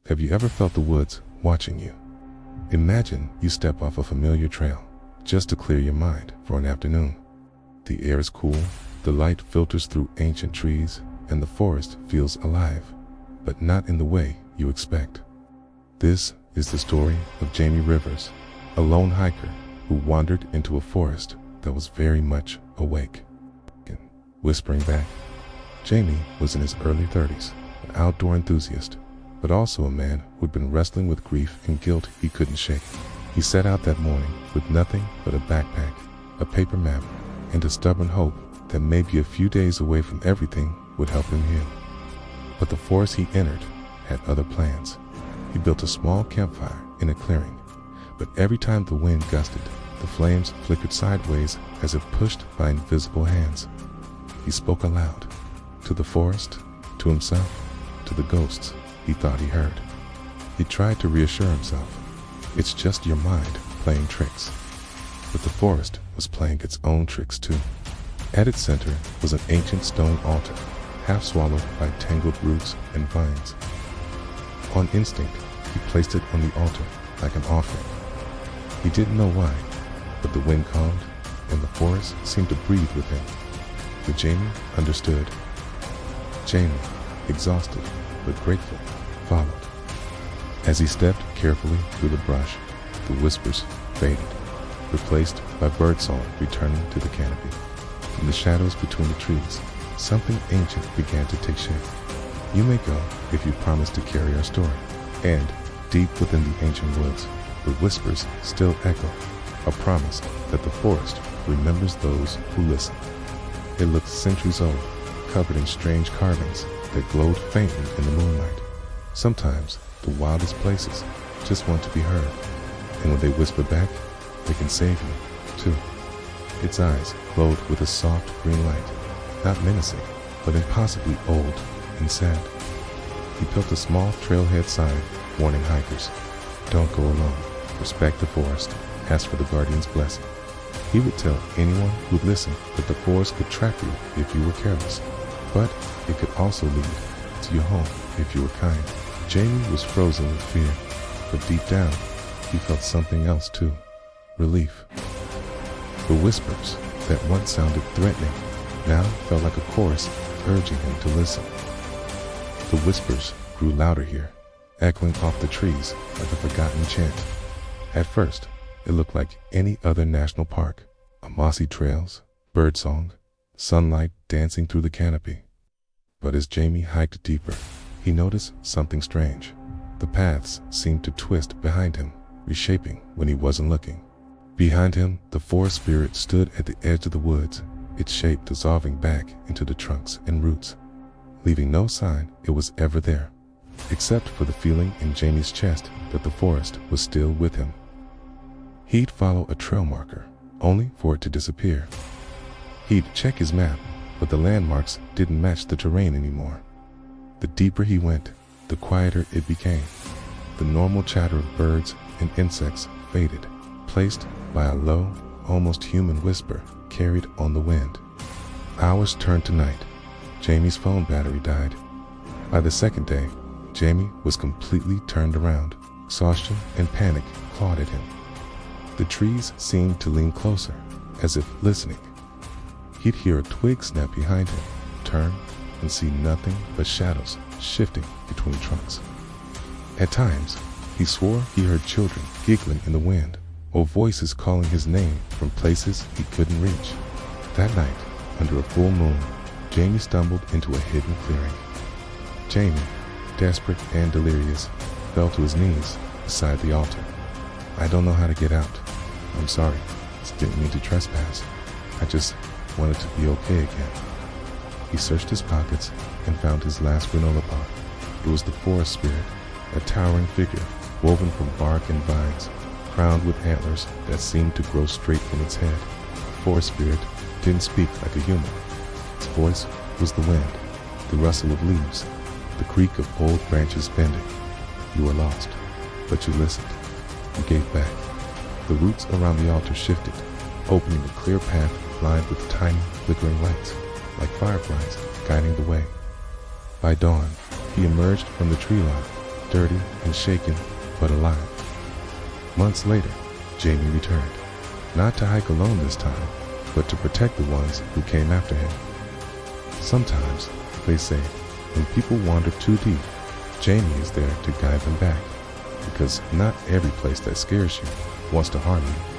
Have you ever felt the woods watching you? Imagine you step off a familiar trail just to clear your mind for an afternoon. The air is cool, the light filters through ancient trees, and the forest feels alive, but not in the way you expect. This is the story of Jamie Rivers, a lone hiker who wandered into a forest that was very much awake. Whispering back, Jamie was in his early 30s, an outdoor enthusiast, but also a man who'd been wrestling with grief and guilt he couldn't shake. He set out that morning with nothing but a backpack, a paper map, and a stubborn hope that maybe a few days away from everything would help him heal. But the forest he entered had other plans. He built a small campfire in a clearing, but every time the wind gusted, the flames flickered sideways as if pushed by invisible hands. He spoke aloud, to the forest, to himself, to the ghosts he thought he heard. He tried to reassure himself, it's just your mind playing tricks. But the forest was playing its own tricks too. At its center was an ancient stone altar, half swallowed by tangled roots and vines. On instinct, he placed it on the altar like an offering. He didn't know why, but the wind calmed and the forest seemed to breathe with him. But Jamie understood. Jamie, exhausted but grateful, followed. As he stepped carefully through the brush, the whispers faded, replaced by birdsong returning to the canopy. In the shadows between the trees, something ancient began to take shape. You may go if you promise to carry our story. And, deep within the ancient woods, the whispers still echo, a promise that the forest remembers those who listen. It looked centuries old, covered in strange carvings that glowed faintly in the moonlight. Sometimes, the wildest places just want to be heard, and when they whisper back, they can save you, too. Its eyes glowed with a soft green light, not menacing, but impossibly old and sad. He built a small trailhead sign warning hikers, don't go alone, respect the forest, ask for the guardian's blessing. He would tell anyone who'd listen that the forest could trap you if you were careless, but it could also lead to your home if you were kind. Jamie was frozen with fear, but deep down, he felt something else too, relief. The whispers that once sounded threatening now felt like a chorus urging him to listen. The whispers grew louder here, echoing off the trees like a forgotten chant. At first, it looked like any other national park, mossy trails, birdsong, sunlight dancing through the canopy. But as Jamie hiked deeper, he noticed something strange. The paths seemed to twist behind him, reshaping when he wasn't looking. Behind him, the forest spirit stood at the edge of the woods, its shape dissolving back into the trunks and roots, leaving no sign it was ever there, except for the feeling in Jamie's chest that the forest was still with him. He'd follow a trail marker, only for it to disappear. He'd check his map, but the landmarks didn't match the terrain anymore. The deeper he went, the quieter it became. The normal chatter of birds and insects faded, placed by a low, almost human whisper carried on the wind. Hours turned to night. Jamie's phone battery died. By the second day, Jamie was completely turned around. Exhaustion and panic clawed at him. The trees seemed to lean closer, as if listening. He'd hear a twig snap behind him, turn, and see nothing but shadows shifting between trunks. At times, he swore he heard children giggling in the wind, or voices calling his name from places he couldn't reach. That night, under a full moon, Jamie stumbled into a hidden clearing. Jamie, desperate and delirious, fell to his knees beside the altar. I don't know how to get out. I'm sorry. Didn't mean to trespass. I just wanted to be okay again. He searched his pockets and found his last granola bar. It was the forest spirit, a towering figure woven from bark and vines, crowned with antlers that seemed to grow straight from its head. The forest spirit didn't speak like a human. Its voice was the wind, the rustle of leaves, the creak of old branches bending. You were lost, but you listened. You gave back. The roots around the altar shifted, opening a clear path lined with tiny, flickering lights, like fireflies guiding the way. By dawn, he emerged from the tree line, dirty and shaken, but alive. Months later, Jamie returned, not to hike alone this time, but to protect the ones who came after him. Sometimes, they say, when people wander too deep, Jamie is there to guide them back, because not every place that scares you wants to harm you.